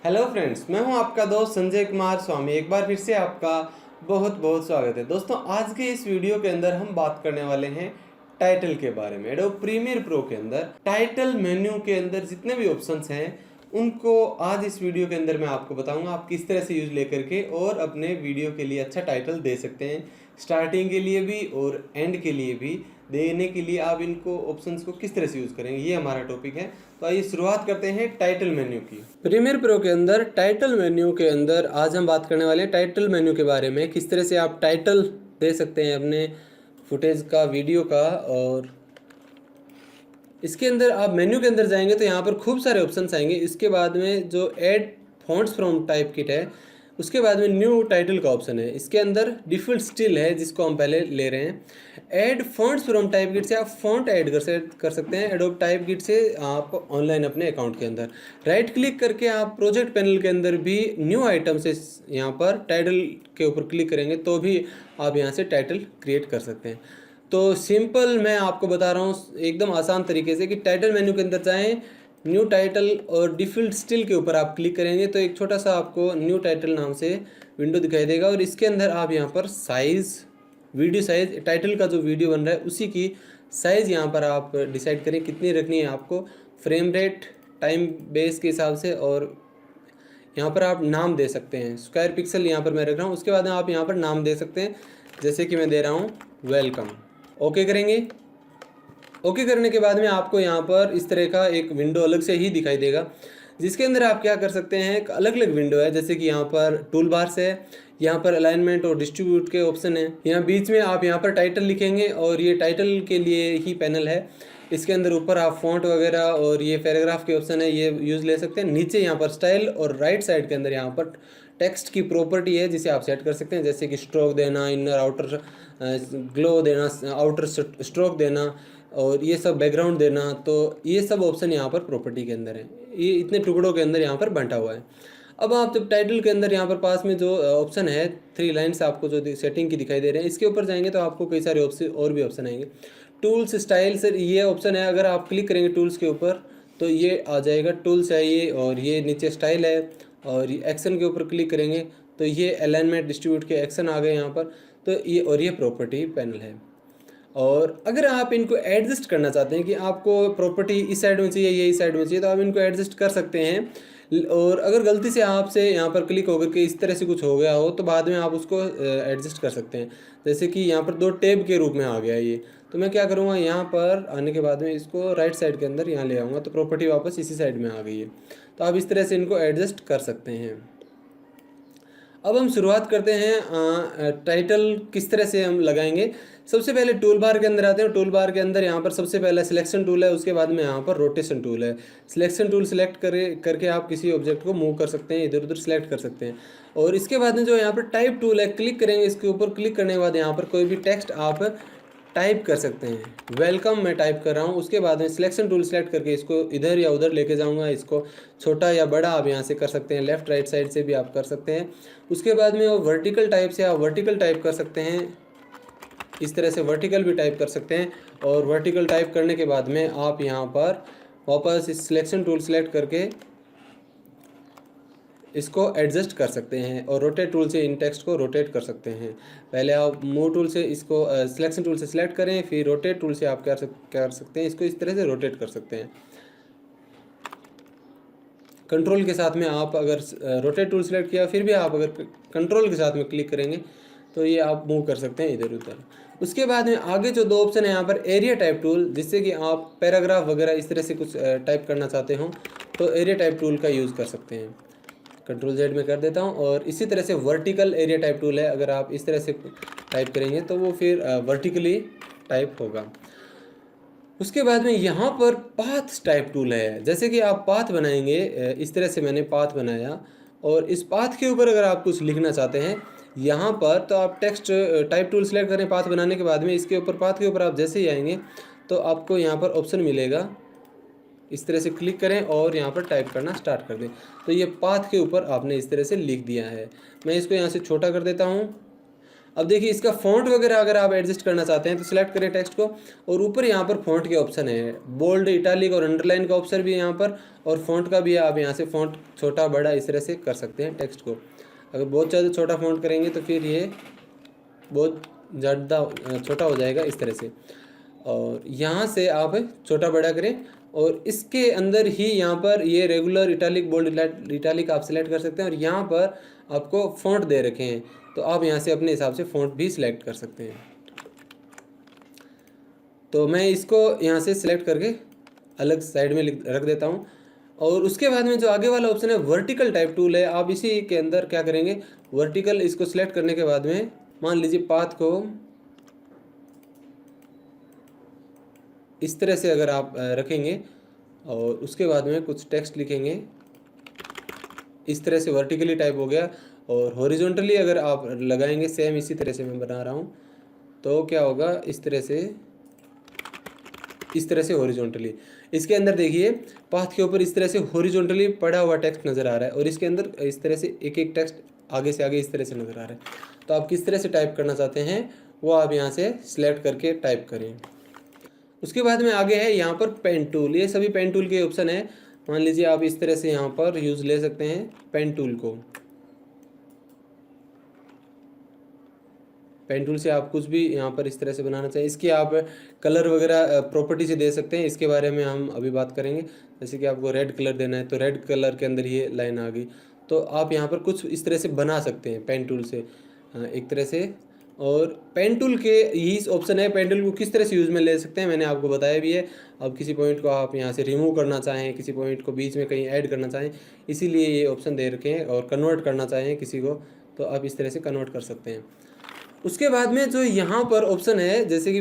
Hello friends, मैं हूं आपका दोस्त संजय कुमार स्वामी। एक बार फिर से आपका बहुत बहुत स्वागत है। दोस्तों, आज के इस वीडियो के अंदर हम बात करने वाले हैं टाइटल के बारे में। एडोब प्रीमियर प्रो के अंदर टाइटल मेन्यू के अंदर जितने भी ऑप्शंस हैं उनको आज इस वीडियो के अंदर मैं आपको बताऊंगा आप किस तरह से यूज लेकर के और अपने वीडियो के लिए अच्छा टाइटल दे सकते हैं। स्टार्टिंग के लिए भी और एंड के लिए भी देने के लिए आप इनको ऑप्शंस को किस तरह से यूज़ करेंगे, ये हमारा टॉपिक है। तो आइए शुरुआत करते हैं टाइटल मेन्यू की। प्रीमियर प्रो के अंदर टाइटल मेन्यू के अंदर आज हम बात करने वाले हैं टाइटल मेन्यू के बारे में, किस तरह से आप टाइटल दे सकते हैं अपने फुटेज का, वीडियो का। और इसके अंदर आप मेन्यू के अंदर जाएंगे तो यहाँ पर खूब सारे ऑप्शंस आएंगे। इसके बाद में जो add fonts from type kit है, उसके बाद में न्यू टाइटल का ऑप्शन है। इसके अंदर डिफ़ॉल्ट स्टिल है जिसको हम पहले ले रहे हैं। Add fonts from type kit से आप फॉन्ट ऐड कर सकते हैं एडोब टाइप किट से आप ऑनलाइन अपने अकाउंट के अंदर। राइट क्लिक करके आप प्रोजेक्ट पैनल के अंदर भी न्यू आइटम से यहाँ पर टाइटल के ऊपर क्लिक करेंगे तो भी आप यहाँ से टाइटल क्रिएट कर सकते हैं। तो सिंपल मैं आपको बता रहा हूँ एकदम आसान तरीके से कि टाइटल मेन्यू के अंदर जाएं, न्यू टाइटल और डिफ़ॉल्ट स्टिल के ऊपर आप क्लिक करेंगे तो एक छोटा सा आपको न्यू टाइटल नाम से विंडो दिखाई देगा। और इसके अंदर आप यहाँ पर साइज़, वीडियो साइज़, टाइटल का जो वीडियो बन रहा है उसी की साइज़ यहाँ पर आप डिसाइड करें कितनी रखनी है आपको, फ्रेम रेट, टाइम बेस के हिसाब से। और यहाँ पर आप नाम दे सकते हैं, स्क्वायर पिक्सल यहाँ पर मैं रख रहा हूँ। उसके बाद आप यहाँ पर नाम दे सकते हैं, जैसे कि मैं दे रहा हूँ वेलकम। ओके करेंगे। ओके करने के बाद में आपको यहाँ पर इस तरह का एक विंडो अलग से ही दिखाई देगा, जिसके अंदर आप क्या कर सकते हैं, एक अलग अलग विंडो है। जैसे कि यहाँ पर टूल बार्स है, यहाँ पर अलाइनमेंट और डिस्ट्रीब्यूट के ऑप्शन है। यहाँ बीच में आप यहाँ पर टाइटल लिखेंगे और ये टाइटल के लिए ही पैनल है। इसके अंदर ऊपर आप फॉन्ट वगैरह और ये पैराग्राफ के ऑप्शन है, ये यूज़ ले सकते हैं। नीचे यहाँ पर स्टाइल और राइट साइड के अंदर यहाँ पर टेक्स्ट की प्रॉपर्टी है जिसे आप सेट कर सकते हैं, जैसे कि स्ट्रोक देना, इनर आउटर ग्लो देना, आउटर स्ट्रोक देना और ये सब बैकग्राउंड देना। तो ये सब ऑप्शन यहाँ पर प्रॉपर्टी के अंदर है, ये इतने टुकड़ों के अंदर यहाँ पर बंटा हुआ है। अब आप जब टाइटल के अंदर यहाँ पर पास में जो ऑप्शन है, 3 लाइन्स आपको जो सेटिंग की दिखाई दे रहे हैं, इसके ऊपर जाएंगे तो आपको कई सारे ऑप्शन और भी ऑप्शन आएंगे। टूल्स, स्टाइल से ये ऑप्शन है, अगर आप क्लिक करेंगे टूल्स के ऊपर तो ये आ जाएगा, टूल्स है ये। और ये नीचे स्टाइल है और ये एक्शन के ऊपर क्लिक करेंगे तो ये अलाइनमेंट, डिस्ट्रीब्यूट के एक्शन आ गए यहाँ पर। तो ये और ये प्रॉपर्टी पैनल है। और अगर आप इनको एडजस्ट करना चाहते हैं कि आपको प्रॉपर्टी इस साइड में चाहिए, ये इस साइड में चाहिए, तो आप इनको एडजस्ट कर सकते हैं। और अगर गलती से आपसे यहाँ पर क्लिक होकर के इस तरह से कुछ हो गया हो तो बाद में आप उसको एडजस्ट कर सकते हैं। जैसे कि यहाँ पर 2 टैब के रूप में आ गया ये, तो मैं क्या करूँगा, यहाँ पर आने के बाद में इसको राइट साइड के अंदर यहाँ ले आऊँगा तो प्रॉपर्टी वापस इसी साइड में आ गई है। तो आप इस तरह से इनको एडजस्ट कर सकते हैं। अब हम शुरुआत करते हैं टाइटल किस तरह से हम लगाएंगे। सबसे पहले टूल बार के अंदर आते हैं। टूल बार के अंदर यहाँ पर सबसे पहले सिलेक्शन टूल है, उसके बाद में यहाँ पर रोटेशन टूल है। सिलेक्शन टूल सेलेक्ट करके आप किसी ऑब्जेक्ट को मूव कर सकते हैं, इधर उधर सेलेक्ट कर सकते हैं। और इसके बाद में जो यहाँ पर टाइप टूल है, क्लिक करेंगे इसके ऊपर। क्लिक करने के बाद यहाँ पर कोई भी टेक्स्ट आप टाइप कर सकते हैं। वेलकम मैं टाइप कर रहा हूँ। उसके बाद में सिलेक्शन टूल सेलेक्ट करके इसको इधर या उधर लेके जाऊँगा। इसको छोटा या बड़ा आप यहाँ से कर सकते हैं, लेफ़्ट राइट साइड से भी आप कर सकते हैं। उसके बाद में वो वर्टिकल टाइप से आप वर्टिकल टाइप कर सकते हैं, इस तरह से वर्टिकल भी टाइप कर सकते हैं। और वर्टिकल टाइप करने के बाद में आप यहाँ पर वापस इस सिलेक्शन टूल सेलेक्ट करके इसको एडजस्ट कर सकते हैं और रोटेट टूल से इन टेक्स्ट को रोटेट कर सकते हैं। पहले आप मूव टूल से इसको सिलेक्शन टूल से सिलेक्ट करें, फिर रोटेट टूल से आप कर सकते हैं, इसको इस तरह से रोटेट कर सकते हैं। कंट्रोल के साथ में आप अगर रोटेट टूल सेलेक्ट किया, फिर भी आप अगर कंट्रोल के साथ में क्लिक करेंगे तो ये आप मूव कर सकते हैं इधर उधर। उसके बाद में आगे जो 2 ऑप्शन है यहाँ पर, एरिया टाइप टूल, जिससे कि आप पैराग्राफ वगैरह इस तरह से कुछ टाइप करना चाहते हो तो एरिया टाइप टूल का यूज़ कर सकते हैं। कंट्रोल Z में कर देता हूँ। और इसी तरह से वर्टिकल एरिया टाइप टूल है, अगर आप इस तरह से टाइप करेंगे तो वो फिर वर्टिकली टाइप होगा। उसके बाद में यहाँ पर पाथ टाइप टूल है, जैसे कि आप पाथ बनाएंगे, इस तरह से मैंने पाथ बनाया और इस पाथ के ऊपर अगर आप कुछ लिखना चाहते हैं यहाँ पर तो आप टेक्स्ट टाइप टूल सेलेक्ट करें। पाथ बनाने के बाद में इसके ऊपर, पाथ के ऊपर आप जैसे ही आएंगे तो आपको यहाँ पर ऑप्शन मिलेगा, इस तरह से क्लिक करें और यहाँ पर टाइप करना स्टार्ट कर दें। तो ये पाथ के ऊपर आपने इस तरह से लिख दिया है। मैं इसको यहाँ से छोटा कर देता हूँ अब देखिए इसका फ़ॉन्ट वगैरह अगर आप एडजस्ट करना चाहते हैं तो सिलेक्ट करें टेक्स्ट को, और ऊपर यहाँ पर फ़ॉन्ट के ऑप्शन है, बोल्ड, इटालिक और अंडरलाइन का ऑप्शन भी है यहाँ पर, और फ़ॉन्ट का भी है। आप यहाँ से फ़ॉन्ट छोटा बड़ा इस तरह से कर सकते हैं टेक्स्ट को। अगर बहुत ज़्यादा छोटा फ़ॉन्ट करेंगे तो फिर ये बहुत ज़्यादा छोटा हो जाएगा इस तरह से, और यहाँ से आप छोटा बड़ा करें, और इसके अंदर ही यहाँ पर ये रेगुलर, इटालिक, बोल्ड, इटालिक आप सिलेक्ट कर सकते हैं, और यहाँ पर आपको फ़ॉन्ट दे रखे हैं तो आप यहाँ से अपने हिसाब से फ़ॉन्ट भी सिलेक्ट कर सकते हैं। तो मैं इसको यहाँ से सिलेक्ट करके अलग साइड में रख देता हूँ। और उसके बाद में जो आगे वाला ऑप्शन है वर्टिकल टाइप टूल है, आप इसी के अंदर क्या करेंगे, वर्टिकल इसको सिलेक्ट करने के बाद में मान लीजिए पाथ को इस तरह से अगर आप रखेंगे और उसके बाद में कुछ टेक्स्ट लिखेंगे, इस तरह से वर्टिकली टाइप हो गया। और हॉरिजॉन्टली अगर आप लगाएंगे सेम इसी तरह से मैं बना रहा हूँ तो क्या होगा, इस तरह से हॉरिजॉन्टली। इसके अंदर देखिए पाथ के ऊपर इस तरह से हॉरिजॉन्टली पड़ा हुआ टेक्स्ट नज़र आ रहा है, और इसके अंदर इस तरह से एक एक टेक्स्ट आगे से आगे इस तरह से नज़र आ रहा है। तो आप किस तरह से टाइप करना चाहते हैं वो आप यहाँ से सिलेक्ट करके टाइप करें। उसके बाद में आगे है यहाँ पर पेन टूल, ये सभी पेन टूल के ऑप्शन है। मान लीजिए आप इस तरह से यहाँ पर यूज़ ले सकते हैं पेन टूल को। पेन टूल से आप कुछ भी यहाँ पर इस तरह से बनाना चाहिए। इसकी आप कलर वगैरह प्रॉपर्टी से दे सकते हैं, इसके बारे में हम अभी बात करेंगे। जैसे कि आपको रेड कलर देना है तो रेड कलर के अंदर ये लाइन आ गई, तो आप यहाँ पर कुछ इस तरह से बना सकते हैं पेन टूल से एक तरह से। और पेन टूल के यही ऑप्शन है, पेन टूल को किस तरह से यूज़ में ले सकते हैं मैंने आपको बताया भी है। अब किसी पॉइंट को आप यहाँ से रिमूव करना चाहें, किसी पॉइंट को बीच में कहीं ऐड करना चाहें, इसीलिए ये ऑप्शन दे रखे हैं। और कन्वर्ट करना चाहें किसी को तो आप इस तरह से कन्वर्ट कर सकते हैं। उसके बाद में जो यहाँ पर ऑप्शन है, जैसे कि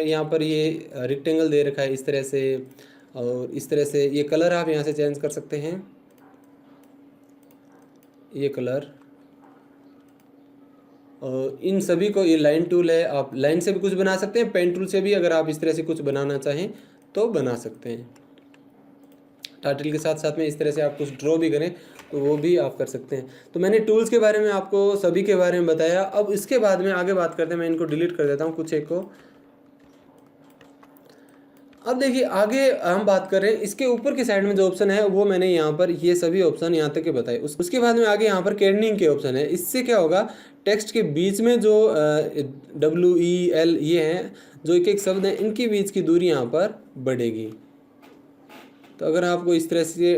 यहाँ पर ये रेक्टेंगल दे रखा है इस तरह से, और इस तरह से ये कलर आप यहाँ से चेंज कर सकते हैं, ये कलर। और इन सभी को, ये लाइन टूल है, आप लाइन से भी कुछ बना सकते हैं, पेन टूल से भी अगर आप इस तरह से कुछ बनाना चाहें तो बना सकते हैं। टाइटल के साथ साथ में इस तरह से आप कुछ ड्रॉ भी करें तो वो भी आप कर सकते हैं। तो मैंने टूल्स के बारे में आपको सभी के बारे में बताया। अब इसके बाद में आगे बात करते हैं, मैं इनको डिलीट कर देता हूँ कुछ एक को। अब देखिए आगे हम बात कर रहे हैं, इसके ऊपर की साइड में जो ऑप्शन है वो मैंने यहाँ पर ये सभी ऑप्शन यहाँ तक के बताए। उसके बाद में आगे यहाँ पर केर्निंग के ऑप्शन है। इससे क्या होगा, टेक्स्ट के बीच में जो WEL ये हैं जो एक एक शब्द हैं, इनके बीच की दूरी यहाँ पर बढ़ेगी। तो अगर आपको इस तरह से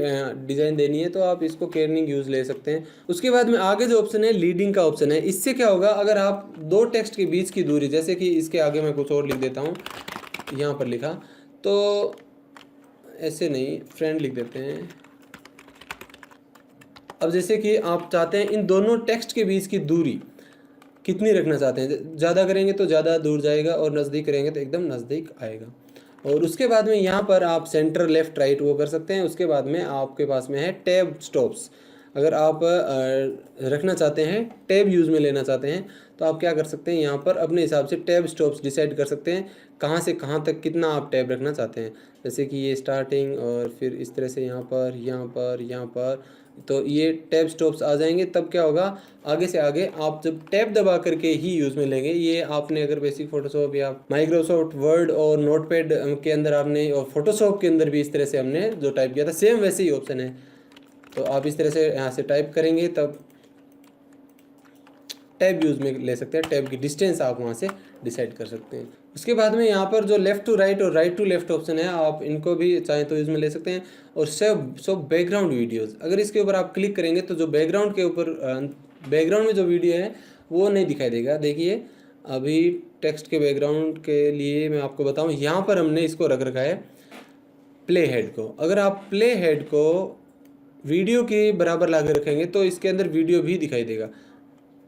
डिज़ाइन देनी है तो आप इसको केर्निंग यूज़ ले सकते हैं। उसके बाद में आगे जो ऑप्शन है लीडिंग का ऑप्शन है। इससे क्या होगा, अगर आप दो टेक्स्ट के बीच की दूरी, जैसे कि इसके आगे मैं कुछ और लिख देता हूँ, यहाँ पर लिखा तो ऐसे नहीं, फ्रेंड लिख देते हैं। अब जैसे कि आप चाहते हैं इन दोनों टेक्स्ट के बीच की दूरी कितनी रखना चाहते हैं, ज़्यादा करेंगे तो ज़्यादा दूर जाएगा और नज़दीक करेंगे तो एकदम नज़दीक आएगा। और उसके बाद में यहाँ पर आप सेंटर, लेफ़्ट, राइट वो कर सकते हैं। उसके बाद में आपके पास में है टैब स्टॉप्स। अगर आप रखना चाहते हैं, टैब यूज़ में लेना चाहते हैं तो आप क्या कर सकते हैं, यहाँ पर अपने हिसाब से टैब स्टॉप्स डिसाइड कर सकते हैं, कहाँ से कहाँ तक कितना आप टैब रखना चाहते हैं। जैसे कि ये स्टार्टिंग और फिर इस तरह से यहाँ पर, यहाँ पर, यहाँ पर, तो ये टैब स्टॉप्स आ जाएंगे। तब क्या होगा, आगे से आगे आप जब टैब दबा करके ही यूज़ में लेंगे, ये आपने अगर बेसिक फोटोशॉप या माइक्रोसॉफ्ट वर्ड और नोटपैड के अंदर आपने, और फोटोशॉप के अंदर भी इस तरह से हमने जो टाइप किया था सेम वैसे ही ऑप्शन है। तो आप इस तरह से यहाँ से टाइप करेंगे तब टैब यूज़ में ले सकते हैं। टैब की डिस्टेंस आप वहाँ से डिसाइड कर सकते हैं। उसके बाद में यहाँ पर जो लेफ़्ट टू राइट और राइट टू लेफ़्ट ऑप्शन है, आप इनको भी चाहें तो यूज़ में ले सकते हैं। और सो बैकग्राउंड वीडियोज़, अगर इसके ऊपर आप क्लिक करेंगे तो जो बैकग्राउंड के ऊपर, बैकग्राउंड में जो वीडियो है वो नहीं दिखाई देगा। देखिए अभी टेक्स्ट के बैकग्राउंड के लिए मैं आपको बताऊँ, यहाँ पर हमने इसको रख रखा है प्ले हेड को। अगर आप प्ले हेड को वीडियो के बराबर ला कर रखेंगे तो इसके अंदर वीडियो भी दिखाई देगा।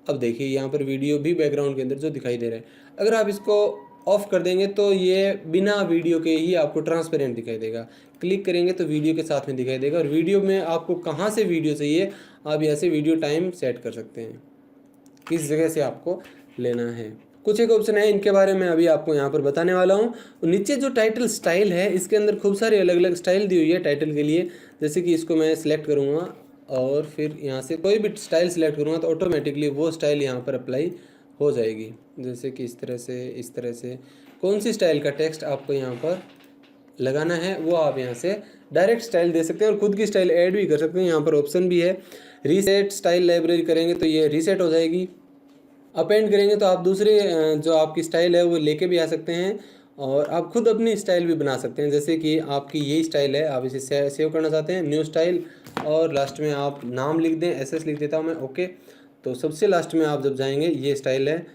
अब देखिए यहाँ पर वीडियो भी बैकग्राउंड के अंदर जो दिखाई दे रहा है, अगर आप इसको ऑफ कर देंगे तो ये बिना वीडियो के ही आपको ट्रांसपेरेंट दिखाई देगा। क्लिक करेंगे तो वीडियो के साथ में दिखाई देगा। और वीडियो में आपको कहाँ से वीडियो चाहिए, आप यहाँ से वीडियो टाइम सेट कर सकते हैं, किस जगह से आपको लेना है। कुछ एक ऑप्शन है, इनके बारे में अभी आपको यहाँ पर बताने वाला हूँ। नीचे जो टाइटल स्टाइल है, इसके अंदर खूब सारी अलग अलग स्टाइल दी हुई है टाइटल के लिए। जैसे कि इसको मैं सिलेक्ट करूँगा और फिर यहाँ से कोई भी स्टाइल सिलेक्ट करूँगा तो ऑटोमेटिकली वो स्टाइल यहाँ पर अप्लाई हो जाएगी। जैसे कि इस तरह से कौन सी स्टाइल का टेक्स्ट आपको यहाँ पर लगाना है वो आप यहाँ से डायरेक्ट स्टाइल दे सकते हैं और खुद की स्टाइल ऐड भी कर सकते हैं। यहाँ पर ऑप्शन भी है, रीसेट स्टाइल लाइब्रेरी करेंगे तो ये रीसेट हो जाएगी। अपेंड करेंगे तो आप दूसरे जो आपकी स्टाइल है वो लेके भी आ सकते हैं और आप खुद अपनी स्टाइल भी बना सकते हैं। जैसे कि आपकी यही स्टाइल है, आप इसे सेव करना चाहते हैं, न्यू स्टाइल, और लास्ट में आप नाम लिख दें, एसएस लिख देता हूँ मैं, ओके। तो सबसे लास्ट में आप जब जाएंगे ये स्टाइल है,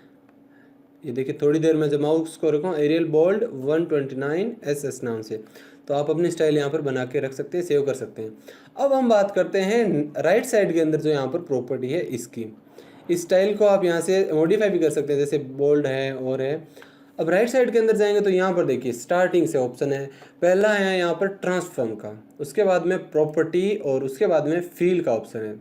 ये देखिए थोड़ी देर में जब माउस को रखूँ, एरियल बोल्ड 129 एसएस नाम से, तो आप अपनी स्टाइल यहाँ पर बना के रख सकते हैं, सेव कर सकते हैं। अब हम बात करते हैं राइट साइड के अंदर जो यहाँ पर प्रॉपर्टी है इसकी। इस स्टाइल को आप यहाँ से मॉडिफाई भी कर सकते हैं, जैसे बोल्ड है और है। अब राइट साइड के अंदर जाएंगे तो यहाँ पर देखिए स्टार्टिंग से ऑप्शन है, पहला है यहाँ पर ट्रांसफॉर्म का, उसके बाद में प्रॉपर्टी और उसके बाद में फील का ऑप्शन है,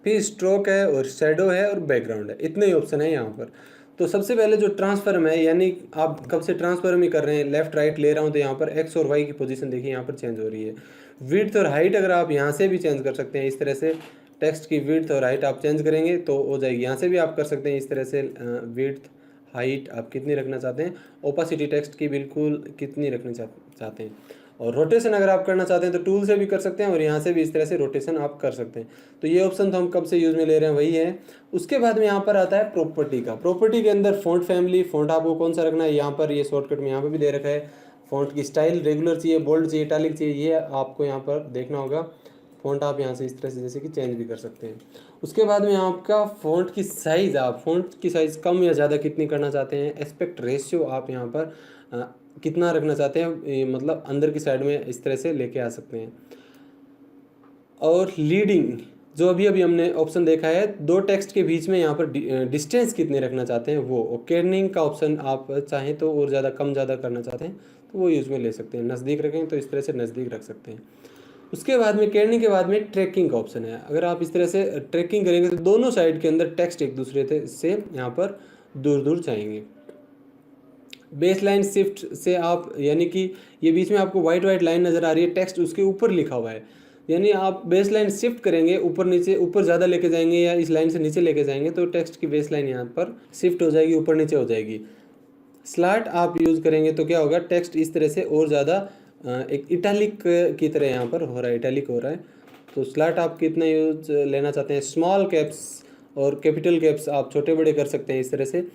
फिर स्ट्रोक है और शेडो है और बैकग्राउंड है, इतने ही ऑप्शन है यहाँ पर। तो सबसे पहले जो ट्रांसफॉर्म है, यानी आप कब से ट्रांसफॉर्म ही कर रहे हैं, लेफ्ट राइट ले रहा हूँ तो यहाँ पर एक्स और वाई की पोजीशन देखिए यहाँ पर चेंज हो रही है। विड्थ और हाइट अगर आप यहाँ से भी चेंज कर सकते हैं, इस तरह से टेक्स्ट की विड्थ और हाइट आप चेंज करेंगे तो हो जाएगी। यहाँ से भी आप कर सकते हैं इस तरह से, विड्थ हाइट आप कितनी रखना चाहते हैं, ओपासिटी टेक्स्ट की बिल्कुल कितनी रखना चाहते हैं। और रोटेशन अगर आप करना चाहते हैं तो टूल से भी कर सकते हैं और यहाँ से भी इस तरह से रोटेशन आप कर सकते हैं। तो ये ऑप्शन तो हम कब से यूज़ में ले रहे हैं वही है। उसके बाद में यहाँ पर आता है प्रॉपर्टी का। प्रॉपर्टी के अंदर फ़ॉन्ट फैमिली, फ़ॉन्ट आपको कौन सा रखना है, यहाँ पर ये शॉर्टकट में यहाँ पर भी दे रखा है। फ़ॉन्ट की स्टाइल रेगुलर चाहिए, बोल्ड चाहिए, इटैलिक चाहिए, ये आपको यहाँ पर देखना होगा। फ़ॉन्ट आप यहाँ से इस तरह से जैसे कि चेंज भी कर सकते हैं। उसके बाद में आपका फ़ॉन्ट की साइज़, आप फ़ॉन्ट की साइज़ कम या ज़्यादा कितनी करना चाहते हैं, एस्पेक्ट रेशियो आप यहाँ पर कितना रखना चाहते हैं, मतलब अंदर की साइड में इस तरह से लेके आ सकते हैं। और लीडिंग जो अभी हमने ऑप्शन देखा है, दो टेक्स्ट के बीच में यहाँ पर डिस्टेंस कितने रखना चाहते हैं वो। और केर्निंग का ऑप्शन आप चाहें तो और ज़्यादा कम ज़्यादा करना चाहते हैं तो वो यूज़ में ले सकते हैं। नज़दीक रखें तो इस तरह से नज़दीक रख सकते हैं। उसके बाद में केर्निंग के बाद में ट्रैकिंग का ऑप्शन है। अगर आप इस तरह से ट्रैकिंग करेंगे तो दोनों साइड के अंदर टेक्स्ट एक दूसरे से यहाँ पर दूर दूर जाएंगे। बेस लाइन शिफ्ट से आप, यानी कि ये बीच में आपको वाइट लाइन नज़र आ रही है, टेक्स्ट उसके ऊपर लिखा हुआ है, यानी आप बेस लाइन शिफ्ट करेंगे ऊपर नीचे, ऊपर ज़्यादा लेके जाएंगे या इस लाइन से नीचे लेके जाएंगे तो टेक्स्ट की बेस लाइन यहाँ पर शिफ्ट हो जाएगी, ऊपर नीचे हो जाएगी। स्लैट आप यूज़ करेंगे तो क्या होगा, टेक्स्ट इस तरह से और ज़्यादा एक इटैलिक की तरह यहाँ पर हो रहा है, इटैलिक हो रहा है। तो स्लैट आप कितना यूज लेना चाहते हैं, स्मॉल कैप्स और कैपिटल कैप्स आप छोटे बड़े कर सकते हैं इस तरह से।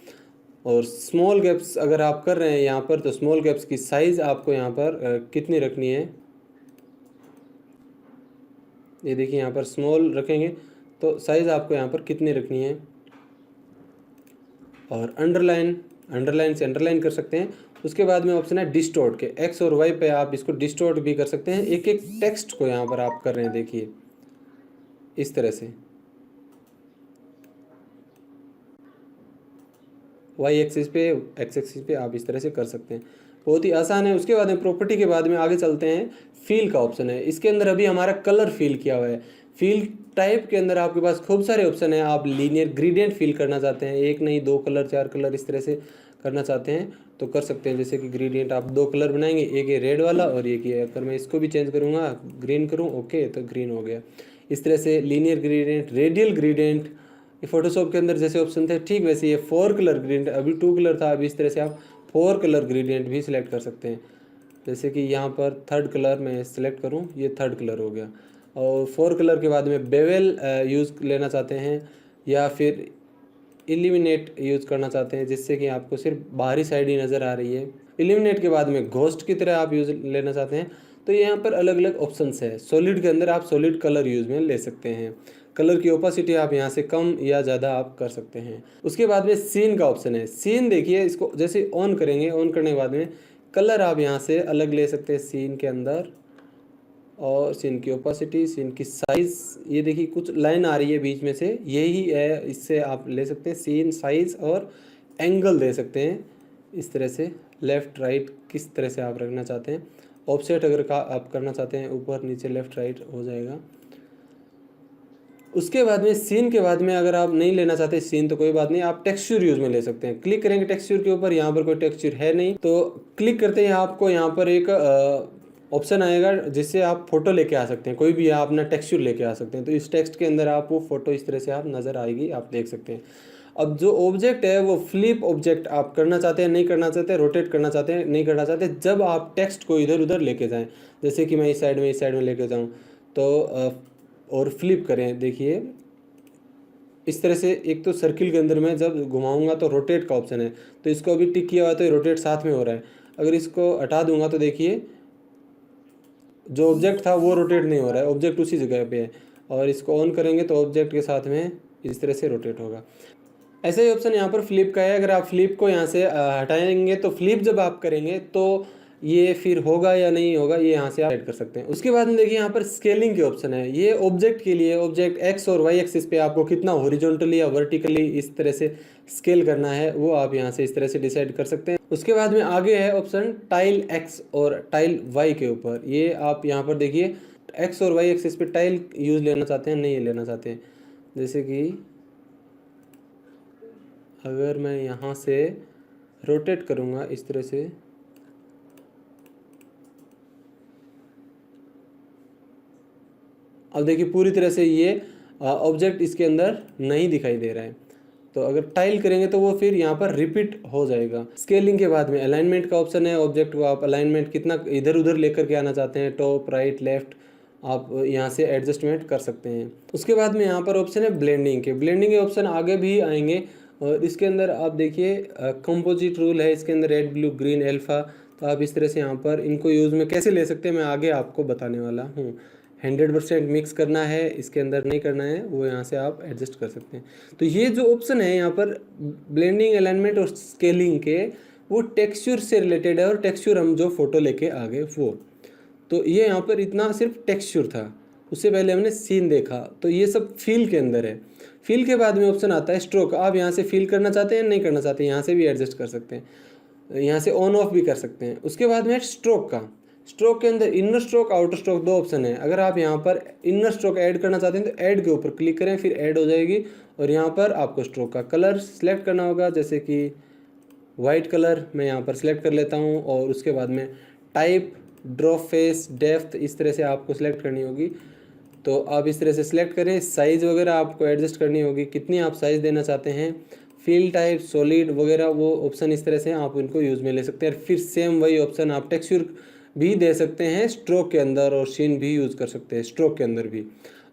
और स्मॉल कैप्स अगर आप कर रहे हैं यहाँ पर तो स्मॉल कैप्स की साइज़ आपको यहाँ पर कितनी रखनी है, ये देखिए यहाँ पर स्मॉल रखेंगे तो साइज़ आपको यहाँ पर कितनी रखनी है। और अंडरलाइन से अंडरलाइन कर सकते हैं। उसके बाद में ऑप्शन है डिस्टोर्ट के, एक्स और वाई पे आप इसको डिस्टोर्ट भी कर सकते हैं। एक एक टेक्स्ट को यहाँ पर आप कर रहे हैं, देखिए इस तरह से वाई एक्सिस पे, एक्स एक्सिस पे आप इस तरह से कर सकते हैं, बहुत ही आसान है। उसके बाद में प्रॉपर्टी के बाद में आगे चलते हैं, फील का ऑप्शन है। इसके अंदर अभी हमारा कलर फील किया हुआ है। फील टाइप के अंदर आपके पास खूब सारे ऑप्शन है। आप लीनियर ग्रेडियंट फील करना चाहते हैं, एक नहीं दो कलर चार कलर इस तरह से करना चाहते हैं तो कर सकते हैं। जैसे कि ग्रेडियंट आप दो कलर बनाएंगे, एक है रेड वाला और एक ये, अगर मैं इसको भी चेंज करूँगा ग्रीन करूँ, ओके तो ग्रीन हो गया। इस तरह से लीनियर ग्रेडियंट, रेडियल ग्रेडियंट, ये फोटोशॉप के अंदर जैसे ऑप्शन थे ठीक वैसे ये 4 कलर ग्रेडियंट, अभी 2 कलर था, अभी इस तरह से आप 4 कलर ग्रेडियंट भी सिलेक्ट कर सकते हैं। जैसे कि यहाँ पर थर्ड कलर मैं सिलेक्ट करूँ, ये थर्ड कलर हो गया। और 4 कलर के बाद में बेवेल यूज़ लेना चाहते हैं या फिर इल्यूमिनेट यूज़ करना चाहते हैं जिससे कि आपको सिर्फ बाहरी साइड ही नज़र आ रही है। इल्यूमिनेट के बाद में घोस्ट की तरह आप यूज़ लेना चाहते हैं तो यहाँ पर अलग अलग ऑप्शंस है। सॉलिड के अंदर आप सॉलिड कलर यूज़ में ले सकते हैं। कलर की ओपासिटी आप यहाँ से कम या ज़्यादा आप कर सकते हैं। उसके बाद में सीन का ऑप्शन है। सीन देखिए, इसको जैसे ऑन करेंगे, ऑन करने के बाद में कलर आप यहाँ से अलग ले सकते हैं सीन के अंदर, और सीन की ओपासिटी, सीन की साइज़, ये देखिए कुछ लाइन आ रही है बीच में से, यही है, इससे आप ले सकते हैं सीन साइज़। और एंगल दे सकते हैं इस तरह से, लेफ़्ट राइट किस तरह से आप रखना चाहते हैं। ऑफसेट अगर का आप करना चाहते हैं ऊपर नीचे लेफ़्ट राइट हो जाएगा। उसके बाद में सीन के बाद में अगर आप नहीं लेना चाहते सीन तो कोई बात नहीं, आप टेक्सचर यूज़ में ले सकते हैं। क्लिक करेंगे टेक्सचर के ऊपर, यहाँ पर कोई टेक्सचर है नहीं तो क्लिक करते हैं आपको यहाँ पर एक ऑप्शन आएगा जिससे आप फोटो लेके आ सकते हैं, कोई भी आप अपना टेक्सचर लेके आ सकते हैं। तो इस टेक्स्ट के अंदर आप वो फोटो इस तरह से आप नज़र आएगी, आप देख सकते हैं। अब जो ऑब्जेक्ट है वो फ्लिप ऑब्जेक्ट आप करना चाहते हैं, नहीं करना चाहते, रोटेट करना चाहते हैं, नहीं करना चाहते, जब आप टेक्स्ट को इधर उधर लेके जाएं, जैसे कि मैं इस साइड में लेके जाऊं तो और फ्लिप करें, देखिए इस तरह से। एक तो सर्किल के अंदर मैं जब घुमाऊंगा तो रोटेट का ऑप्शन है, तो इसको अभी टिक किया हुआ है तो रोटेट साथ में हो रहा है। अगर इसको हटा दूंगा तो देखिए जो ऑब्जेक्ट था वो रोटेट नहीं हो रहा है, ऑब्जेक्ट उसी जगह पे है। और इसको ऑन करेंगे तो ऑब्जेक्ट के साथ में इस तरह से रोटेट होगा। ऐसा ही ऑप्शन यहाँ पर फ्लिप का है। अगर आप फ्लिप को यहाँ से हटाएंगे तो फ्लिप जब आप करेंगे तो ये फिर होगा या नहीं होगा, ये यहाँ से आप ऐड कर सकते हैं। उसके बाद में देखिए यहाँ पर स्केलिंग के ऑप्शन है। ये ऑब्जेक्ट के लिए ऑब्जेक्ट एक्स और वाई एक्सिस पे आपको कितना हॉरिजॉन्टली या वर्टिकली इस तरह से स्केल करना है वो आप यहाँ से इस तरह से डिसाइड कर सकते हैं। उसके बाद में आगे है ऑप्शन टाइल एक्स और टाइल वाई के ऊपर। ये आप यहाँ पर देखिए एक्स और वाई एक्सिस पे टाइल यूज लेना चाहते हैं, नहीं लेना चाहते हैं। जैसे कि अगर मैं यहाँ से रोटेट करूँगा इस तरह से, अब देखिए पूरी तरह से ये ऑब्जेक्ट इसके अंदर नहीं दिखाई दे रहा है। तो अगर टाइल करेंगे तो वो फिर यहाँ पर रिपीट हो जाएगा। स्केलिंग के बाद में अलाइनमेंट का ऑप्शन है। ऑब्जेक्ट को आप अलाइनमेंट कितना इधर उधर लेकर के आना चाहते हैं, टॉप राइट लेफ्ट, आप यहाँ से एडजस्टमेंट कर सकते हैं। उसके बाद में यहाँ पर ऑप्शन है ब्लेंडिंग के। ब्लेंडिंग के ऑप्शन आगे भी आएंगे और इसके अंदर आप देखिए कंपोजिट रूल है, इसके अंदर रेड ब्लू ग्रीन एल्फा। तो आप इस तरह से यहाँ पर इनको यूज़ में कैसे ले सकते हैं मैं आगे आपको बताने वाला हूँ। 100% मिक्स करना है, इसके अंदर नहीं करना है, वो यहाँ से आप एडजस्ट कर सकते हैं। तो ये जो ऑप्शन है यहाँ पर ब्लेंडिंग अलाइनमेंट और स्केलिंग के, वो टेक्सचर से रिलेटेड है। और टेक्सचर हम जो फोटो लेके आ गए वो, तो ये यहाँ पर इतना सिर्फ टेक्सचर था, उससे पहले हमने सीन देखा। तो ये सब फील के अंदर है। फील के बाद में ऑप्शन आता है स्ट्रोक। आप यहाँ से फील करना चाहते हैं, नहीं करना चाहते, यहाँ से भी एडजस्ट कर सकते हैं, यहाँ से ऑन ऑफ भी कर सकते हैं। उसके बाद में स्ट्रोक का। स्ट्रोक के अंदर इनर स्ट्रोक आउटर स्ट्रोक दो ऑप्शन है। अगर आप यहाँ पर इनर स्ट्रोक ऐड करना चाहते हैं तो ऐड के ऊपर क्लिक करें, फिर ऐड हो जाएगी। और यहाँ पर आपको स्ट्रोक का कलर सिलेक्ट करना होगा, जैसे कि वाइट कलर मैं यहाँ पर सिलेक्ट कर लेता हूँ। और उसके बाद में टाइप, ड्रॉ फेस, डेप्थ, इस तरह से आपको सिलेक्ट करनी होगी। तो आप इस तरह से सिलेक्ट करें। साइज़ वगैरह आपको एडजस्ट करनी होगी, कितनी आप साइज़ देना चाहते हैं। फील टाइप, सॉलिड वगैरह वो ऑप्शन इस तरह से आप इनको यूज़ में ले सकते हैं। फिर सेम वही ऑप्शन आप टेक्सचर भी दे सकते हैं स्ट्रोक के अंदर, और सीन भी यूज़ कर सकते हैं स्ट्रोक के अंदर भी।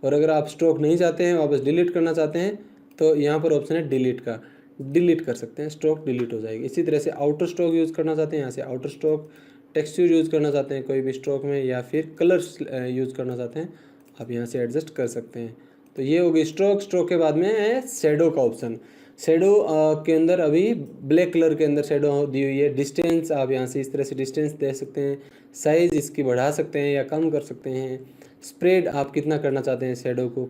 और अगर आप स्ट्रोक नहीं चाहते हैं, वापस डिलीट करना चाहते हैं, तो यहाँ पर ऑप्शन है डिलीट का, डिलीट कर सकते हैं, स्ट्रोक डिलीट हो जाएगी। इसी तरह से आउटर स्ट्रोक यूज़ करना चाहते हैं, यहाँ से आउटर स्ट्रोक, टेक्सचर यूज़ करना चाहते हैं कोई भी स्ट्रोक में, या फिर कलर्स यूज़ करना चाहते हैं, आप यहाँ से एडजस्ट कर सकते हैं। तो ये होगी स्ट्रोक। स्ट्रोक के बाद में है शेडो का ऑप्शन। शेडो के अंदर अभी ब्लैक कलर के अंदर शेडो दी हुई है। डिस्टेंस आप यहाँ से इस तरह से डिस्टेंस दे सकते हैं। साइज़ इसकी बढ़ा सकते हैं या कम कर सकते हैं। स्प्रेड आप कितना करना चाहते हैं, शेडो को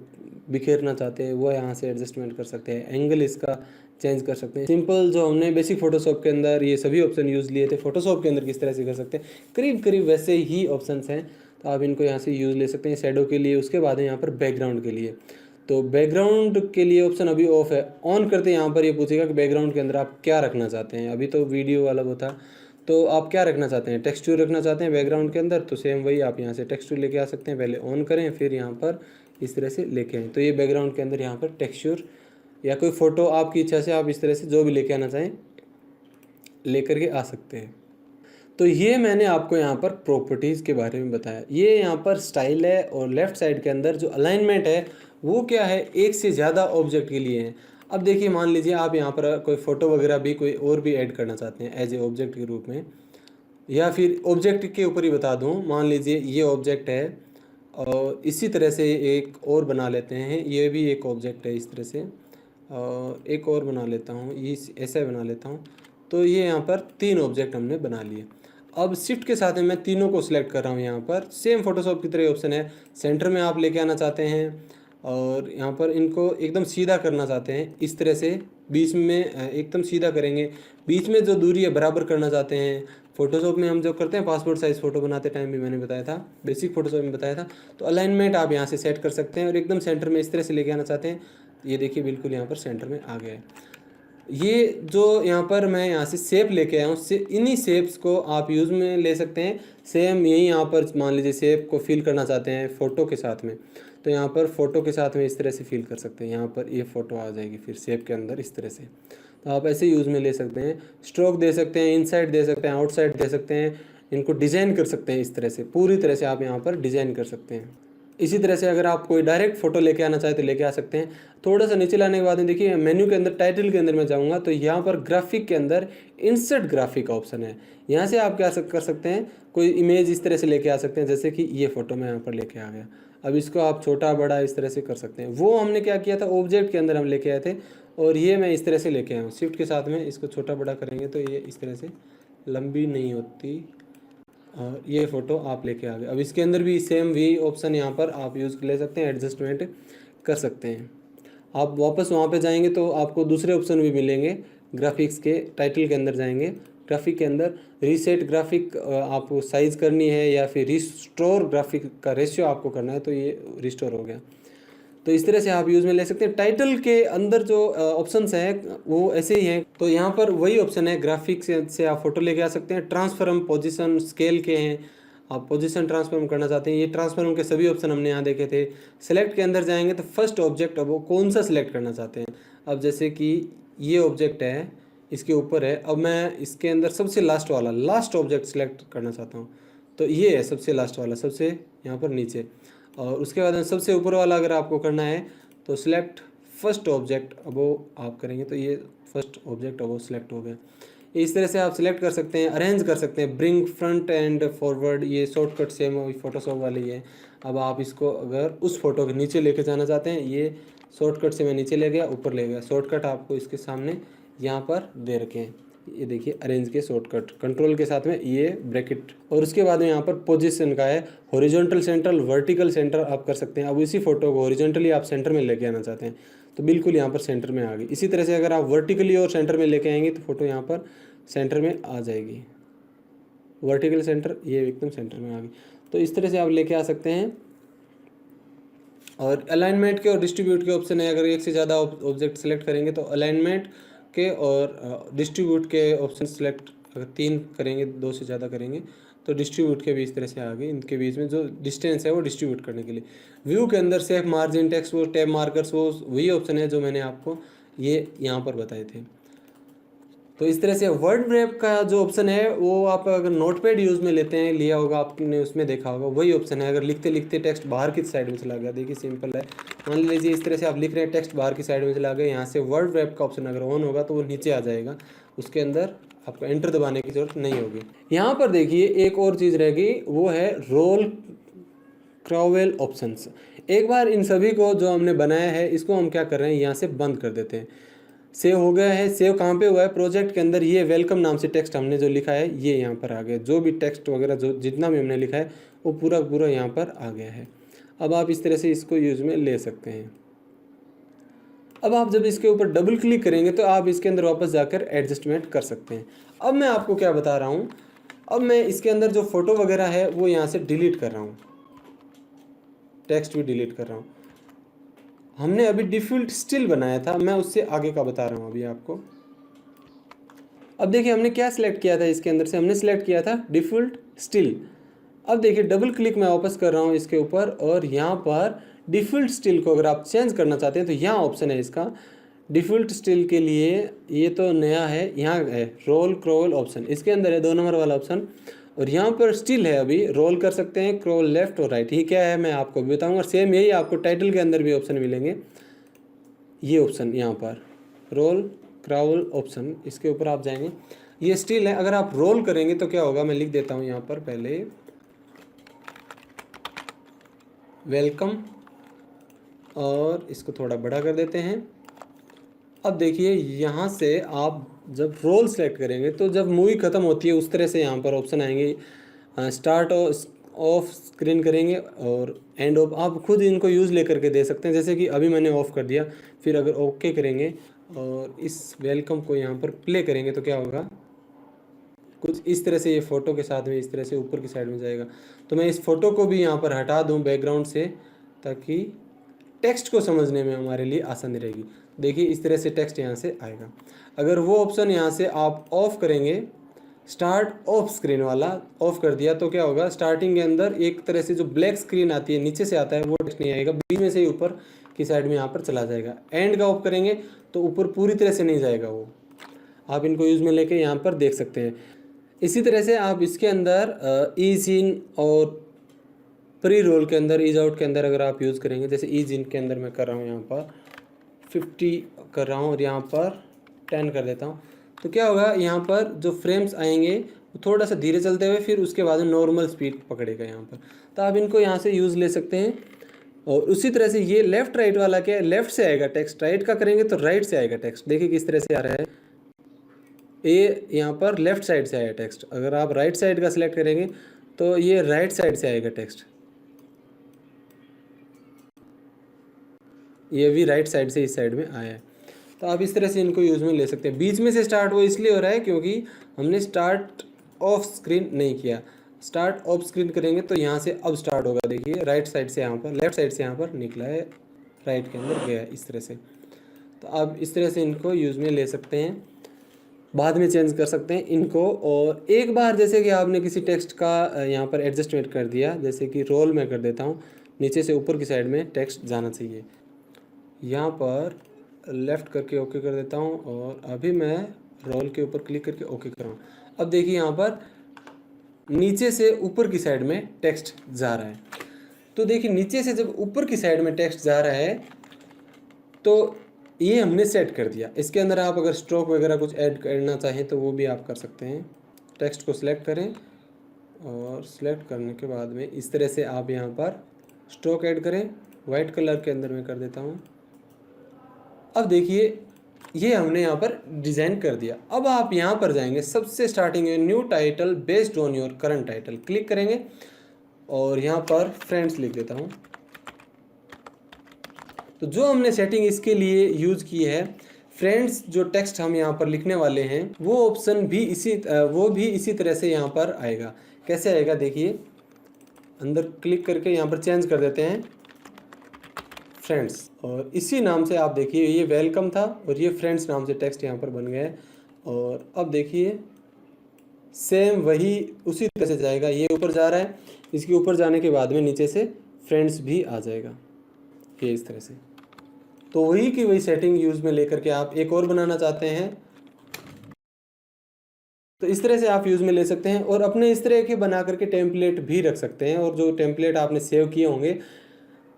बिखेरना चाहते हैं, वो यहाँ से एडजस्टमेंट कर सकते हैं। एंगल इसका चेंज कर सकते हैं। सिंपल जो हमने बेसिक फोटोशॉप के अंदर ये सभी ऑप्शन यूज़ लिए थे, फोटोशॉप के अंदर किस तरह से कर सकते हैं, करीब करीब वैसे ही ऑप्शंस हैं। तो आप इनको यहाँ से यूज़ ले सकते हैं शेडो के लिए। उसके बाद है यहाँ पर बैकग्राउंड के लिए। तो बैकग्राउंड के लिए ऑप्शन अभी ऑफ है। ऑन करते यहाँ पर ये पूछेगा कि बैकग्राउंड के अंदर आप क्या रखना चाहते हैं। अभी तो वीडियो वाला वो था, तो आप क्या रखना चाहते हैं, टेक्सचर रखना चाहते हैं बैकग्राउंड के अंदर, तो सेम वही आप यहाँ से टेक्सचर लेके आ सकते हैं। पहले ऑन करें, फिर यहाँ पर इस तरह से लेके आएँ। तो ये बैकग्राउंड के अंदर यहाँ पर टेक्सचर या कोई फ़ोटो आपकी इच्छा से आप इस तरह से जो भी लेके आना चाहें लेकर के आ सकते हैं। तो ये मैंने आपको यहाँ पर प्रॉपर्टीज़ के बारे में बताया। ये यहाँ पर स्टाइल है, और लेफ़्ट साइड के अंदर जो अलाइनमेंट है वो क्या है, एक से ज़्यादा ऑब्जेक्ट के लिए है। अब देखिए मान लीजिए आप यहाँ पर कोई फ़ोटो वगैरह भी कोई और भी ऐड करना चाहते हैं एज ए ऑब्जेक्ट के रूप में, या फिर ऑब्जेक्ट के ऊपर ही बता दूँ। मान लीजिए ये ऑब्जेक्ट है और इसी तरह से एक और बना लेते हैं, ये भी एक ऑब्जेक्ट है इस तरह से, और एक और बना लेता हूँ, ये ऐसा बना लेता हूँ। तो ये यहाँ पर 3 ऑब्जेक्ट हमने बना लिए। अब शिफ्ट के साथ में मैं तीनों को सिलेक्ट कर रहा हूँ। यहाँ पर सेम फोटोशॉप की तरह ऑप्शन है, सेंटर में आप लेके आना चाहते हैं, और यहाँ पर इनको एकदम सीधा करना चाहते हैं इस तरह से, बीच में एकदम सीधा करेंगे। बीच में जो दूरी है बराबर करना चाहते हैं। फोटोशॉप में हम जो करते हैं पासपोर्ट साइज़ फ़ोटो बनाते टाइम भी मैंने बताया था, बेसिक फोटोशॉप में बताया था। तो अलाइनमेंट आप यहाँ से सेट कर सकते हैं, और एकदम सेंटर में इस तरह से लेके आना चाहते हैं। ये देखिए बिल्कुल यहाँ पर सेंटर में आ गया है। ये जो यहाँ पर मैं यहाँ से शेप लेके आया हूँ, इन्हीं शेप्स को आप यूज़ में ले सकते हैं। सेम यही यहाँ पर मान लीजिए शेप को फिल करना चाहते हैं फ़ोटो के साथ में, तो यहाँ पर फ़ोटो के साथ में इस तरह से फिल कर सकते हैं। यहाँ पर ये फ़ोटो आ जाएगी फिर शेप के अंदर इस तरह से। तो आप ऐसे यूज़ में ले सकते हैं। स्ट्रोक दे सकते हैं, इनसाइड दे सकते हैं, आउटसाइड दे सकते हैं, इनको डिज़ाइन कर सकते हैं। इस तरह से पूरी तरह से आप यहाँ पर डिज़ाइन कर सकते हैं। इसी तरह से अगर आप कोई डायरेक्ट फ़ोटो लेके आना चाहे तो लेके आ सकते हैं। थोड़ा सा नीचे लाने के बाद में देखिए मेन्यू के अंदर टाइटल के अंदर मैं जाऊँगा तो यहाँ पर ग्राफिक के अंदर इंसर्ट ग्राफिक का ऑप्शन है। यहाँ से आप क्या कर सकते हैं, कोई इमेज इस तरह से लेके आ सकते हैं, जैसे कि ये फ़ोटो मैं यहाँ पर लेके आ गया। अब इसको आप छोटा बड़ा इस तरह से कर सकते हैं। वो हमने क्या किया था, ऑब्जेक्ट के अंदर हम लेके आए थे और ये मैं इस तरह से लेके आया हूँ। शिफ्ट के साथ में इसको छोटा बड़ा करेंगे तो ये इस तरह से लंबी नहीं होती और ये फ़ोटो आप लेके आ गए। अब इसके अंदर भी सेम वही ऑप्शन यहाँ पर आप यूज़ ले सकते हैं, एडजस्टमेंट कर सकते हैं। आप वापस वहाँ पे जाएंगे तो आपको दूसरे ऑप्शन भी मिलेंगे। ग्राफिक्स के टाइटल के अंदर जाएंगे, ग्राफिक के अंदर रीसेट ग्राफिक आपको साइज़ करनी है या फिर रिस्टोर ग्राफिक का रेशियो आपको करना है तो ये रिस्टोर हो गया। तो इस तरह से आप यूज़ में ले सकते हैं। टाइटल के अंदर जो ऑप्शंस हैं वो ऐसे ही हैं। तो यहाँ पर वही ऑप्शन है, ग्राफिक्स से आप फोटो लेके आ सकते हैं। ट्रांसफॉर्म, पोजीशन, स्केल के हैं, आप पोजीशन ट्रांसफॉर्म करना चाहते हैं, ये ट्रांसफॉर्म के सभी ऑप्शन हमने यहाँ देखे थे। सेलेक्ट के अंदर जाएंगे तो फर्स्ट ऑब्जेक्ट अब वो कौन सा सिलेक्ट करना चाहते हैं। अब जैसे कि ये ऑब्जेक्ट है, इसके ऊपर है, अब मैं इसके अंदर सबसे लास्ट वाला लास्ट ऑब्जेक्ट सिलेक्ट करना चाहता हूँ तो ये है सबसे लास्ट वाला, सबसे यहाँ पर नीचे। और उसके बाद सबसे ऊपर वाला अगर आपको करना है तो सिलेक्ट फर्स्ट ऑब्जेक्ट, अब वो आप करेंगे तो ये फर्स्ट ऑब्जेक्ट अब वो सिलेक्ट हो गया। इस तरह से आप सिलेक्ट कर सकते हैं, अरेंज कर सकते हैं। ब्रिंग फ्रंट एंड फॉरवर्ड, ये शॉर्टकट सेम फोटोशॉप वाली है। अब आप इसको अगर उस फोटो के नीचे लेके जाना चाहते हैं, ये शॉर्टकट से मैं नीचे ले गया, ऊपर ले गया। शॉर्टकट आपको इसके सामने यहाँ पर दे रखे हैं, ये देखिए अरेंज के शॉर्टकट, कंट्रोल के साथ में ये ब्रैकेट। और उसके बाद में यहाँ पर पोजीशन का है, हॉरिजॉन्टल सेंटर, वर्टिकल सेंटर आप कर सकते हैं। अब इसी फोटो को हॉरिजॉन्टली आप सेंटर में लेके आना चाहते हैं तो बिल्कुल यहाँ पर सेंटर में आ गई। इसी तरह से अगर आप वर्टिकली और सेंटर में लेके आएंगे तो फोटो यहाँ पर सेंटर में आ जाएगी। वर्टिकल सेंटर, ये एकदम सेंटर में आ गई। तो इस तरह से आप लेके आ सकते हैं। और अलाइनमेंट के और डिस्ट्रीब्यूट के ऑप्शन है। अगर एक से ज़्यादा ऑब्जेक्ट सेलेक्ट करेंगे तो अलाइनमेंट के और डिस्ट्रीब्यूट के ऑप्शन सेलेक्ट, अगर 3 करेंगे, 2 से ज़्यादा करेंगे तो डिस्ट्रीब्यूट के भी इस तरह से आ गए। इनके बीच में जो डिस्टेंस है वो डिस्ट्रीब्यूट करने के लिए। व्यू के अंदर सेफ मार्जिन, टेक्स्ट वो, टैब मार्कर्स वो वही ऑप्शन है जो मैंने आपको ये यहाँ पर बताए थे। तो इस तरह से वर्ड रैप का जो ऑप्शन है वो आप अगर नोटपैड यूज़ में लेते हैं, लिया होगा आपने, उसमें देखा होगा, वही ऑप्शन है। अगर लिखते लिखते टेक्स्ट बाहर की साइड में चला गया, देखिए सिंपल है। मान लीजिए इस तरह से आप लिख रहे हैं, टेक्स्ट बाहर की साइड में चला गया, यहाँ से वर्ड रैप का ऑप्शन अगर ऑन होगा तो वो नीचे आ जाएगा, उसके अंदर आपको एंटर दबाने की जरूरत नहीं होगी। यहाँ पर देखिए एक और चीज़ रहेगी, वो है रोल क्रॉवेल ऑप्शंस। एक बार इन सभी को जो हमने बनाया है इसको हम क्या कर रहे हैं, यहाँ से बंद कर देते हैं। सेव हो गया है। सेव कहाँ पे हुआ है, प्रोजेक्ट के अंदर। ये वेलकम नाम से टेक्स्ट हमने जो लिखा है ये यहाँ पर आ गया। जो भी टेक्स्ट वगैरह जो जितना भी हमने लिखा है वो पूरा पूरा यहाँ पर आ गया है। अब आप इस तरह से इसको यूज़ में ले सकते हैं। अब आप जब इसके ऊपर डबल क्लिक करेंगे तो आप इसके अंदर वापस जाकर एडजस्टमेंट कर सकते हैं। अब मैं आपको क्या बता रहा हूँ, अब मैं इसके अंदर जो फोटो वगैरह है वो यहाँ से डिलीट कर रहा हूँ, टेक्स्ट भी डिलीट कर रहा हूँ। हमने अभी डिफ़ॉल्ट स्टिल बनाया था, मैं उससे आगे का बता रहा हूँ अभी आपको। अब देखिए हमने क्या सिलेक्ट किया था, इसके अंदर से हमने सिलेक्ट किया था डिफ़ॉल्ट स्टिल। अब देखिए डबल क्लिक मैं वापस कर रहा हूँ इसके ऊपर और यहाँ पर डिफ़ॉल्ट स्टिल को अगर आप चेंज करना चाहते हैं तो यहाँ ऑप्शन है इसका। डिफ़ॉल्ट स्टिल के लिए ये तो नया है, यहाँ है रोल क्रॉल ऑप्शन, इसके अंदर है 2 नंबर वाला ऑप्शन। और यहाँ पर स्टिल है, अभी रोल कर सकते हैं, क्रॉल लेफ्ट और राइट। ये क्या है मैं आपको भी बताऊँगा। सेम यही आपको टाइटल के अंदर भी ऑप्शन मिलेंगे। ये ऑप्शन यहाँ पर रोल क्रॉल ऑप्शन, इसके ऊपर आप जाएंगे, ये स्टिल है। अगर आप रोल करेंगे तो क्या होगा, मैं लिख देता हूँ यहाँ पर पहले, वेलकम, और इसको थोड़ा बड़ा कर देते हैं। अब देखिए यहाँ से आप जब रोल सेलेक्ट करेंगे तो जब मूवी ख़त्म होती है उस तरह से यहाँ पर ऑप्शन आएंगे। स्टार्ट ऑफ स्क्रीन करेंगे और एंड ऑफ, आप खुद इनको यूज़ लेकर के दे सकते हैं। जैसे कि अभी मैंने ऑफ़ कर दिया, फिर अगर ओके करेंगे और इस वेलकम को यहाँ पर प्ले करेंगे तो क्या होगा, कुछ इस तरह से ये फ़ोटो के साथ में इस तरह से ऊपर की साइड में जाएगा। तो मैं इस फ़ोटो को भी यहाँ पर हटा दूँ बैकग्राउंड से, ताकि टेक्स्ट को समझने में हमारे लिए आसानी रहेगी। देखिए इस तरह से टेक्स्ट यहाँ से आएगा। अगर वो ऑप्शन यहाँ से आप ऑफ करेंगे, स्टार्ट ऑफ स्क्रीन वाला ऑफ कर दिया तो क्या होगा, स्टार्टिंग के अंदर एक तरह से जो ब्लैक स्क्रीन आती है नीचे से आता है वो टेक्स्ट नहीं आएगा, बीच में से ही ऊपर की साइड में यहाँ पर चला जाएगा। एंड का ऑफ करेंगे तो ऊपर पूरी तरह से नहीं जाएगा वो। आप इनको यूज़ में लेके यहाँ पर देख सकते हैं। इसी तरह से आप इसके अंदर ईज इन और प्री रोल के अंदर, ईज आउट के अंदर अगर आप यूज़ करेंगे, जैसे ईज इन के अंदर मैं कर रहा हूँ यहाँ पर 50 कर रहा हूँ और यहाँ पर 10 कर देता हूँ, तो क्या होगा, यहाँ पर जो फ्रेम्स आएंगे वो थोड़ा सा धीरे चलते हुए फिर उसके बाद में नॉर्मल स्पीड पकड़ेगा यहाँ पर। तो आप इनको यहाँ से यूज़ ले सकते हैं। और उसी तरह से ये लेफ़्ट राइट वाला क्या है, लेफ़्ट से आएगा टेक्स्ट, राइट का करेंगे तो राइट से आएगा टेक्स्ट। देखिए किस तरह से आ रहा है, ये यहाँ पर लेफ़्ट साइड से आया टेक्स्ट। अगर आप राइट साइड का सिलेक्ट करेंगे तो ये राइट साइड से आएगा टेक्स्ट, ये भी राइट साइड से इस साइड में आया है। तो आप इस तरह से इनको यूज़ में ले सकते हैं। बीच में से स्टार्ट वो इसलिए हो रहा है क्योंकि हमने स्टार्ट ऑफ स्क्रीन नहीं किया। स्टार्ट ऑफ स्क्रीन करेंगे तो यहाँ से अब स्टार्ट होगा। देखिए राइट साइड से यहाँ पर, लेफ्ट साइड से यहाँ पर निकला है, राइट के अंदर गया इस तरह से। तो आप इस तरह से इनको यूज़ में ले सकते हैं, बाद में चेंज कर सकते हैं इनको। और एक बार जैसे कि आपने किसी टेक्स्ट का यहाँ पर एडजस्टमेंट कर दिया, जैसे कि रोल में कर देता हूँ, नीचे से ऊपर की साइड में टेक्स्ट जाना चाहिए। यहाँ पर लेफ़्ट करके ओके कर देता हूँ और अभी मैं रोल के ऊपर क्लिक करके ओके कर रहा हूँ। अब देखिए यहाँ पर नीचे से ऊपर की साइड में टेक्स्ट जा रहा है। तो देखिए नीचे से जब ऊपर की साइड में टेक्स्ट जा रहा है तो ये हमने सेट कर दिया। इसके अंदर आप अगर स्ट्रोक वगैरह कुछ ऐड करना चाहें तो वो भी आप कर सकते हैं। टेक्स्ट को सिलेक्ट करें और सिलेक्ट करने के बाद में इस तरह से आप यहाँ पर स्ट्रोक ऐड करें। वाइट कलर के अंदर मैं कर देता हूँ। अब देखिए ये हमने यहाँ पर डिज़ाइन कर दिया। अब आप यहाँ पर जाएंगे, सबसे स्टार्टिंग में new title based on your current title click करेंगे और यहाँ पर फ्रेंड्स लिख देता हूँ। तो जो हमने सेटिंग इसके लिए यूज़ की है, फ्रेंड्स जो टेक्स्ट हम यहाँ पर लिखने वाले हैं वो ऑप्शन भी इसी तरह से यहाँ पर आएगा। कैसे आएगा देखिए, अंदर क्लिक करके यहाँ पर चेंज कर देते हैं फ्रेंड्स, और इसी नाम से आप देखिए ये वेलकम था और ये फ्रेंड्स नाम से टेक्स्ट यहाँ पर बन गया है। और अब देखिए सेम वही उसी तरह से जाएगा, ये ऊपर जा रहा है, इसके ऊपर जाने के बाद में नीचे से फ्रेंड्स भी आ जाएगा ये इस तरह से। तो वही की वही सेटिंग यूज़ में लेकर के आप एक और बनाना चाहते हैं तो इस तरह से आप यूज़ में ले सकते हैं। और अपने इस तरह के बना करके टेम्पलेट भी रख सकते हैं और जो टेम्पलेट आपने सेव किए होंगे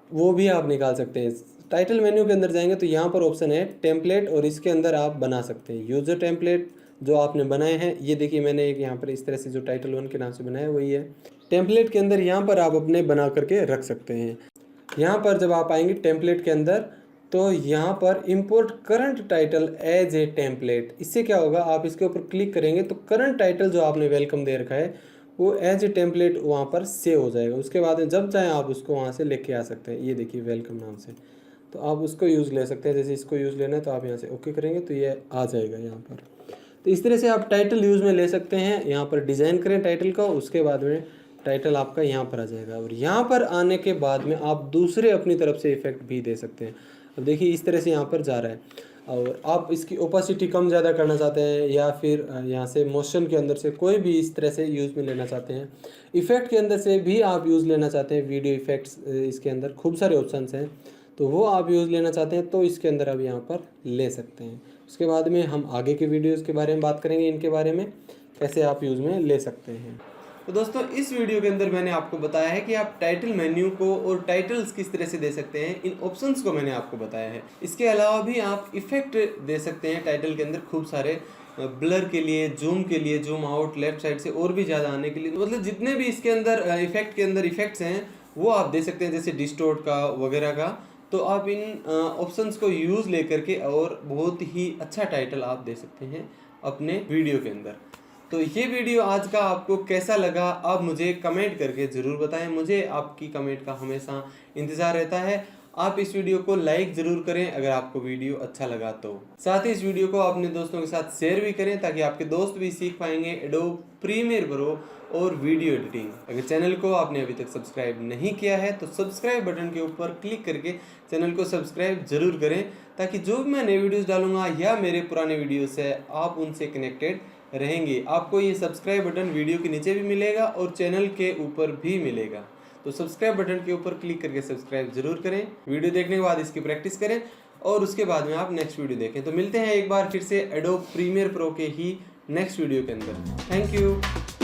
वो भी आप निकाल सकते हैं। टाइटल मेन्यू के अंदर जाएंगे तो यहाँ पर ऑप्शन है टेम्पलेट और इसके अंदर आप बना सकते हैं यूज़र टेम्पलेट जो आपने बनाए हैं। ये देखिए मैंने एक यहाँ पर इस तरह से जो टाइटल 1 के नाम से बनाया है वही है। टेम्पलेट के अंदर यहाँ पर आप अपने बना करके रख सकते हैं। यहाँ पर जब आप आएंगे टेम्पलेट के अंदर तो यहाँ पर import current title as a template, इससे क्या होगा, आप इसके ऊपर क्लिक करेंगे तो करंट टाइटल जो आपने वेलकम दे रखा है वो एज ए टेम्पलेट वहाँ पर सेव हो जाएगा। उसके बाद में जब चाहें आप उसको वहाँ से लेके आ सकते हैं। ये देखिए वेलकम नाम से, तो आप उसको यूज़ ले सकते हैं। जैसे इसको यूज़ लेना है तो आप यहाँ से ओके करेंगे तो ये आ जाएगा यहाँ पर। तो इस तरह से आप टाइटल यूज़ में ले सकते हैं। यहाँ पर डिज़ाइन करें टाइटल का, उसके बाद में टाइटल आपका यहाँ पर आ जाएगा। और यहाँ पर आने के बाद में आप दूसरे अपनी तरफ से इफेक्ट भी दे सकते हैं। अब देखिए इस तरह से यहाँ पर जा रहा है और आप इसकी ओपेसिटी कम ज़्यादा करना चाहते हैं या फिर यहाँ से मोशन के अंदर से कोई भी इस तरह से यूज़ में लेना चाहते हैं। इफ़ेक्ट के अंदर से भी आप यूज़ लेना चाहते हैं, वीडियो इफ़ेक्ट्स इसके अंदर खूब सारे ऑप्शंस हैं, तो वो आप यूज़ लेना चाहते हैं तो इसके अंदर आप यहाँ पर ले सकते हैं। उसके बाद में हम आगे के वीडियोज़ के बारे में बात करेंगे, इनके बारे में कैसे आप यूज़ में ले सकते हैं। तो दोस्तों इस वीडियो के अंदर मैंने आपको बताया है कि आप टाइटल मेन्यू को और टाइटल्स किस तरह से दे सकते हैं, इन ऑप्शंस को मैंने आपको बताया है। इसके अलावा भी आप इफेक्ट दे सकते हैं टाइटल के अंदर खूब सारे, ब्लर के लिए, जूम के लिए, जूम आउट लेफ्ट साइड से और भी ज़्यादा आने के लिए, मतलब जितने भी इसके अंदर इफेक्ट के अंदर इफेक्ट्स हैं वो आप दे सकते हैं, जैसे डिस्टोर्ट का वगैरह का। तो आप इन ऑप्शंस को यूज़ लेकर के और बहुत ही अच्छा टाइटल आप दे सकते हैं अपने वीडियो के अंदर। तो ये वीडियो आज का आपको कैसा लगा आप मुझे कमेंट करके ज़रूर बताएं। मुझे आपकी कमेंट का हमेशा इंतज़ार रहता है। आप इस वीडियो को लाइक ज़रूर करें अगर आपको वीडियो अच्छा लगा तो। साथ ही इस वीडियो को अपने दोस्तों के साथ शेयर भी करें ताकि आपके दोस्त भी सीख पाएंगे एडोब प्रीमियर प्रो और वीडियो एडिटिंग। अगर चैनल को आपने अभी तक सब्सक्राइब नहीं किया है तो सब्सक्राइब बटन के ऊपर क्लिक करके चैनल को सब्सक्राइब ज़रूर करें ताकि जो भी मैं नए वीडियोज़ डालूंगा या मेरे पुराने वीडियोज़ है आप उनसे कनेक्टेड रहेंगी। आपको ये सब्सक्राइब बटन वीडियो के नीचे भी मिलेगा और चैनल के ऊपर भी मिलेगा। तो सब्सक्राइब बटन के ऊपर क्लिक करके सब्सक्राइब जरूर करें। वीडियो देखने के बाद इसकी प्रैक्टिस करें और उसके बाद में आप नेक्स्ट वीडियो देखें। तो मिलते हैं एक बार फिर से एडोब प्रीमियर प्रो के ही नेक्स्ट वीडियो के अंदर। Thank you.